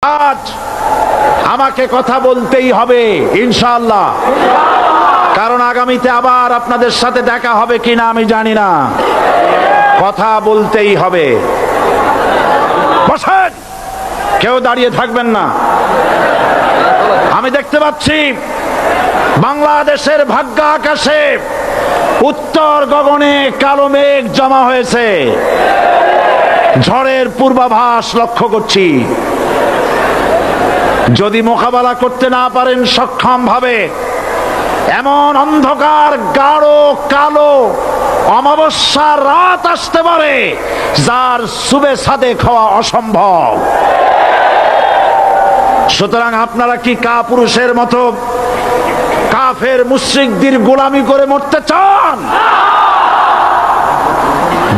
আজ আমাকে কথা বলতেই হবে ইনশাআল্লাহ, কারণ আগামীতে আবার আপনাদের সাথে দেখা হবে কিনা আমি জানি না। কথা বলতেই হবে। বসেন, কেউ দাঁড়িয়ে থাকবেন না। আমি দেখতে পাচ্ছি বাংলাদেশের ভাগ্য আকাশে উত্তর গগনে কালো মেঘ জমা হয়েছে। ঝড়ের পূর্বাভাস লক্ষ্য করছি। যদি মোকাবেলা করতে না পারেন সক্ষম ভাবে, এমন অন্ধকার গাঢ় কালো অমাবস্যার রাত আসতে পারে যার সুবে সাদেক হওয়া অসম্ভব। সুতরাং আপনারা কি কাপুরুষের মতো কাফের মুশরিকদের গোলামি করে মরতে চান?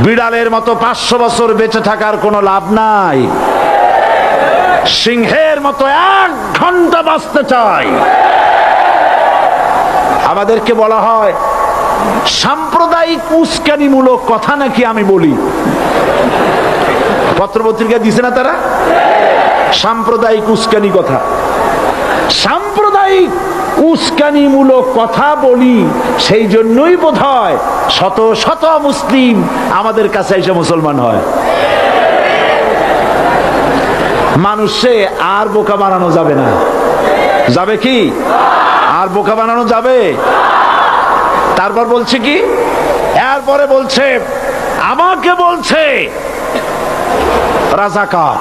বিড়ালের মতো 500 বছর বেঁচে থাকার কোনো লাভ নাই। সিংহের মতো 1 ঘন্টা বাঁচতে চাই। আমাদেরকে বলা হয় সাম্প্রদায়িক উস্কানিমূলক কথা নাকি আমি বলি। পত্রপত্রিকা দিছে না তারা? সাম্প্রদায়িক উস্কানি কথা, সাম্প্রদায়িক উস্কানিমূলক কথা বলি। সেই জন্যই বোধহয় শত শত মুসলিম আমাদের কাছে এসে মুসলমান হয়। মানুষে আর বোকা বানানো যাবে না। যাবে কি? আর বোকা বানানো যাবে? তারপর বলছে কি? এরপরে বলছে, আমাকে বলছে রাজাকার।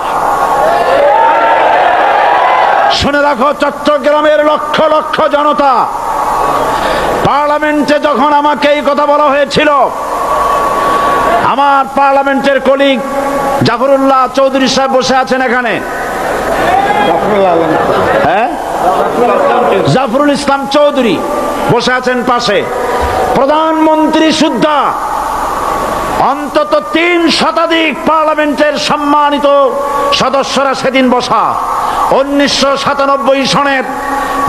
শুনে রাখো চট্টগ্রামের লক্ষ লক্ষ জনতা, পার্লামেন্টে যখন আমাকে এই কথা বলা হয়েছিল, আমার পার্লামেন্টের কলিগ জাফরুল্লাহ চৌধুরী সাহেব বসে আছেন এখানে, হ্যাঁ, জাফরুল ইসলাম চৌধুরী বসে আছেন পাশে, প্রধানমন্ত্রী সুদ্ধা, অন্তত 3 শতাধিক পার্লামেন্টের সম্মানিত সদস্যরা সেদিন বসা। 1997 সনের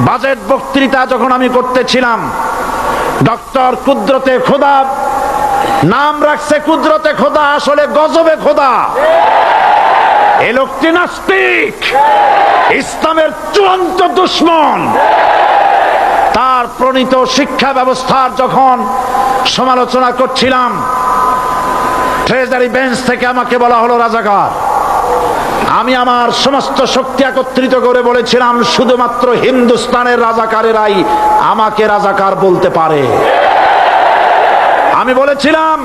বাজেট বক্তৃতা যখন আমি করতেছিলাম, ডক্টর কুদরতে খোদা, নাম রাখছে কুদরতে খোদা, আসলে গজবে খোদা। এ লোকটি নাস্তিক, ইসলামের চূড়ান্ত দুশমন। তার প্রণীত শিক্ষা ব্যবস্থার যখন সমালোচনা করছিলাম, ট্রেজারি বেঞ্চ থেকে আমাকে বলা হলো রাজাকার। আমি আমার সমস্ত শক্তি একত্রিত করে বলেছিলাম, শুধুমাত্র হিন্দুস্তানের রাজাকারেরাই আমাকে রাজাকার বলতে পারে। আমি বলেছিলাম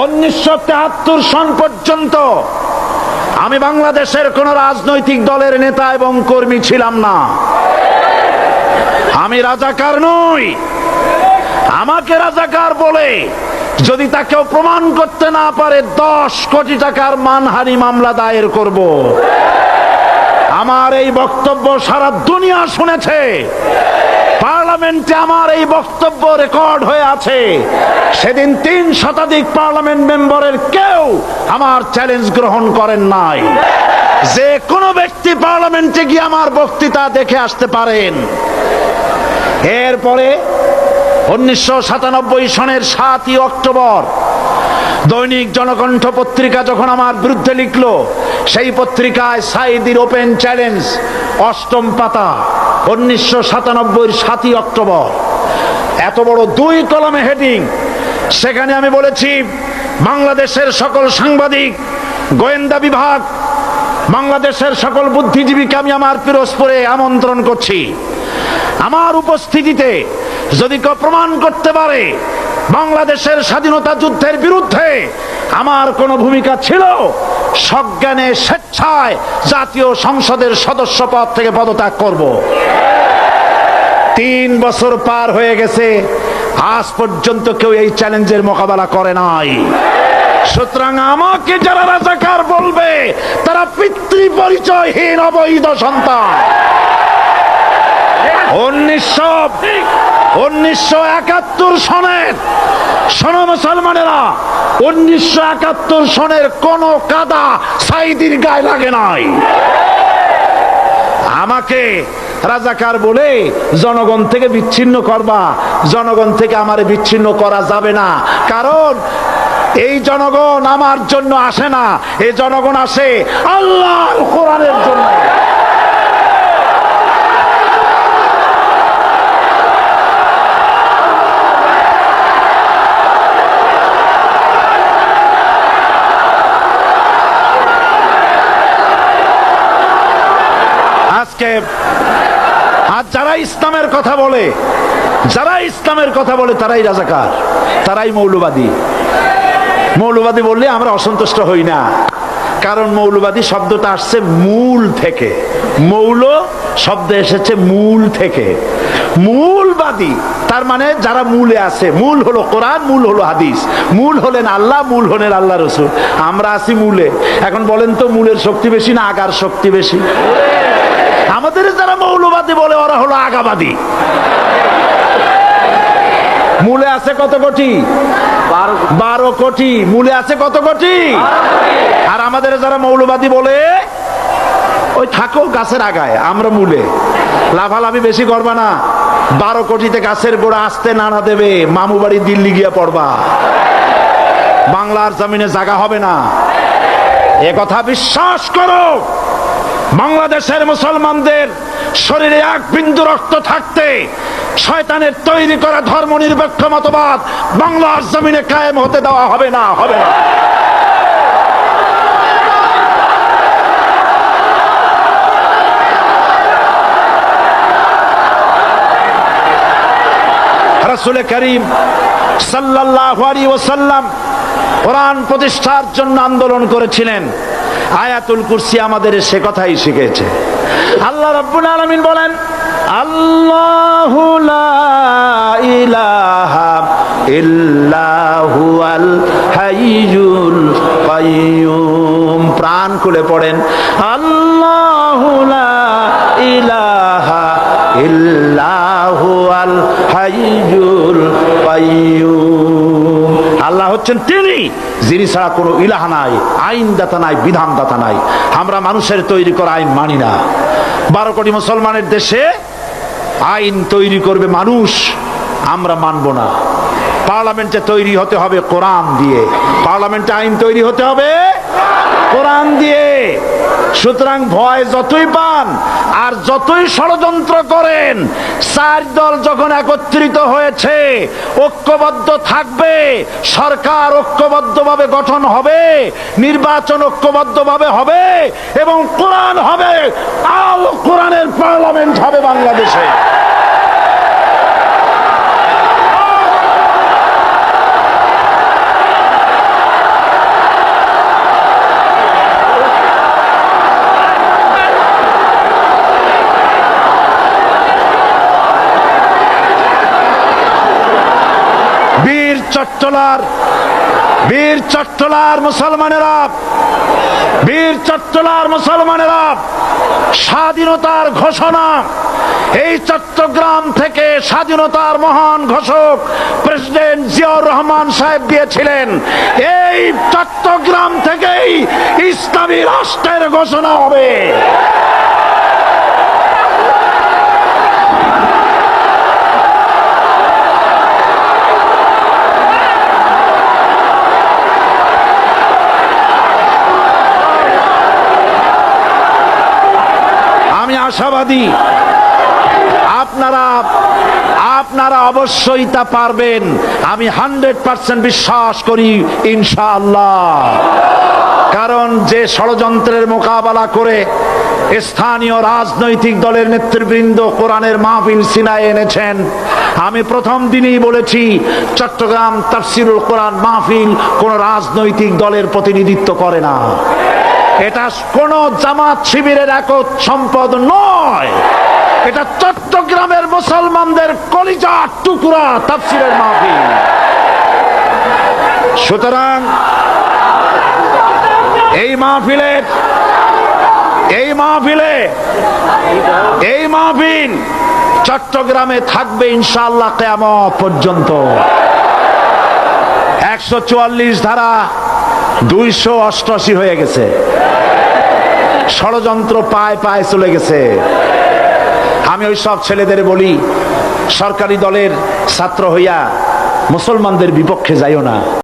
1973 সন পর্যন্ত আমি বাংলাদেশের কোন রাজনৈতিক দলের নেতা এবং কর্মী ছিলাম না। আমি রাজাকার নই। আমাকে রাজাকার বলে যদি তাকেও প্রমাণ করতে না পারে, 10 কোটি টাকার মানহানি মামলা দায়ের করব। আমার এই বক্তব্য সারা দুনিয়া শুনেছে। পার্লামেন্টে আমার এই বক্তব্য রেকর্ড হয়ে আছে। সেদিন 3 শতাধিক পার্লামেন্ট মেম্বারের কেউ আমার চ্যালেঞ্জ গ্রহণ করেন নাই। যে কোনো ব্যক্তি পার্লামেন্টে গিয়ে আমার বক্তৃতা দেখে আসতে পারেন। এরপরে 1997 সনের 7ই অক্টোবর দৈনিক জনকণ্ঠ পত্রিকা যখন আমার বিরুদ্ধে লিখলো, সেই পত্রিকায় সাইদির ওপেন চ্যালেঞ্জ 8ম পাতা, 1997 7ই অক্টোবর, এত বড় 2 কলমে হেডিং। সেখানে আমি বলেছি, বাংলাদেশের সকল সাংবাদিক, গোয়েন্দা বিভাগ, বাংলাদেশের সকল বুদ্ধিজীবীকে আমি আমার পিরোজপুরে আমন্ত্রণ করছি। আমার উপস্থিতিতে যদি কেউ প্রমাণ করতে পারে বাংলাদেশের স্বাধীনতা যুদ্ধের বিরুদ্ধে আমার কোনো ভূমিকা ছিল, সজ্ঞানে স্বেচ্ছায় জাতীয় সংসদের সদস্য পদ থেকে পদত্যাগ করব। 3 বছর পার হয়ে গেছে, আজ পর্যন্ত কেউ এই চ্যালেঞ্জের মোকাবেলা করে নাই। সুতরাং আমাকে যারা রাজাকার বলবে, তারা পিতৃ পরিচয়হীন অবৈধ সন্তান। 1971 সনের, শোনো মুসলমানেরা, 1971 সনের কোন কাদা সাইদির গায়ে লাগে নাই। আমাকে রাজাকার বলে জনগণ থেকে বিচ্ছিন্ন করবা, জনগণ থেকে আমারে বিচ্ছিন্ন করা যাবে না। কারণ এই জনগণ আমার জন্য আসে না, এই জনগণ আসে আল্লাহর কোরআনের আজকে আর যারা ইসলামের কথা বলে, তারাই রাজাকার, তারাই মৌলবাদী। মৌলবাদী বললে আমরা অসন্তুষ্ট হই না, কারণ মৌলবাদী শব্দটা আসছে মূল থেকে। মৌল শব্দ এসেছে মূল থেকে। মূলবাদী তার মানে যারা মূলে আছে। মূল হলো কোরআন, মূল হলো হাদিস, মূল হলেন আল্লাহ, মূল হলেন আল্লাহ রসুল। আমরা আছি মূলে। এখন বলেন তো মূলের শক্তি বেশি না আগার শক্তি বেশি? আমাদের যারা মৌলবাদী বলে ওরা হলো আগাবাদী। মূলে আছে কত কোটি? 12 কোটি। মূলে আছে কত কোটি? আর আমাদের যারা মৌলবাদী বলে ওই থাকো গাছের আগায়, আমরা মূলে। লাফালাফি বেশি করবা না, 12 কোটিতে গাছের গোড়া আসতে নাড়া দেবে, মামু বাড়ি দিল্লি গিয়া পড়বা, বাংলার জমিনে জায়গা হবে না। এ কথা বিশ্বাস করো। বাংলাদেশের মুসলমানদের শরীরে এক বিন্দু রক্ত থাকতে শয়তানের তৈরি করা ধর্ম নিরপেক্ষ মতবাদ বাংলার জমিনে কায়েম হতে দেওয়া হবে না, হবে না। রাসূল করিম সাল্লাল্লাহু আলাইহি ওয়াসাল্লাম কোরআন প্রতিষ্ঠার জন্য আন্দোলন করেছিলেন। আয়াতুল কুরসি আমাদের সে কথাই শিখেছে। আল্লাহ রাব্বুল আলামিন বলেন, আল্লাহু লা ইলাহা ইল্লা হুয়াল হাইয়ুল কাইয়্যুম। প্রাণ খুলে পড়েন, আল্লাহু লা ইলাহা ইল্লা হুয়াল হাইয়ুল কাইয়্যুম। আল্লাহ হচ্ছেন তিনি, যিনি ছাড়া কোনো ইলাহা নাই, আইনদাতা নাই, বিধানদাতা নাই। আমরা মানুষের তৈরি করা আইন মানি না। 12 কোটি মুসলমানের দেশে আইন তৈরি করবে মানুষ, আমরা মানব না। পার্লামেন্টে তৈরি হতে হবে কোরআন দিয়ে, পার্লামেন্টে আইন তৈরি হতে হবে কোরআন দিয়ে। সুতরাং ভয় যতই পান আর যতই ষড়যন্ত্র করেন, 4 দল যখন একত্রিত হয়েছে, ঐক্যবদ্ধ থাকবে, সরকার ঐক্যবদ্ধভাবে গঠন হবে, নির্বাচন ঐক্যবদ্ধভাবে হবে এবং কোরআন হবে, আল কোরআনের পার্লামেন্ট হবে বাংলাদেশে। বীর চট্টলার মুসলমানেরা স্বাধীনতার ঘোষণা, এই চট্টগ্রাম থেকে স্বাধীনতার মহান ঘোষক প্রেসিডেন্ট জিয়াউর রহমান সাহেব দিয়েছিলেন। এই চট্টগ্রাম থেকেই ইসলামী রাষ্ট্রের ঘোষণা হবে। আমি আশাবাদী আপনারা অবশ্যই তা পারবেন। আমি 100% বিশ্বাস করি ইনশাআল্লাহ। কারণ যে ষড়যন্ত্রের মোকাবেলা করে স্থানীয় রাজনৈতিক দলের নেতৃবৃন্দ কোরআনের মাহফিল সিনায় এনেছেন, আমি প্রথম দিনই বলেছি চট্টগ্রাম তাফসিরুল কোরআন মাহফিল কোন রাজনৈতিক দলের প্রতিনিধিত্ব করে না। এটা কোন জামাত শিবিরের একক সম্পদ নয়, এটা চট্টগ্রামের মুসলমানদের কলিজার টুকরা তাফসিরের মাহফিল। সুতরাং এই মাহফিল চট্টগ্রামে থাকবে ইনশাআল্লাহ কিয়ামত পর্যন্ত। 144 ধারা 288 হয়ে গেছে, ষড়যন্ত্র পায় পায় চলে গেছে। আমি ওই সব ছেলেদের বলি, সরকারি দলের ছাত্র হইয়া মুসলমানদের বিপক্ষে যাইও না।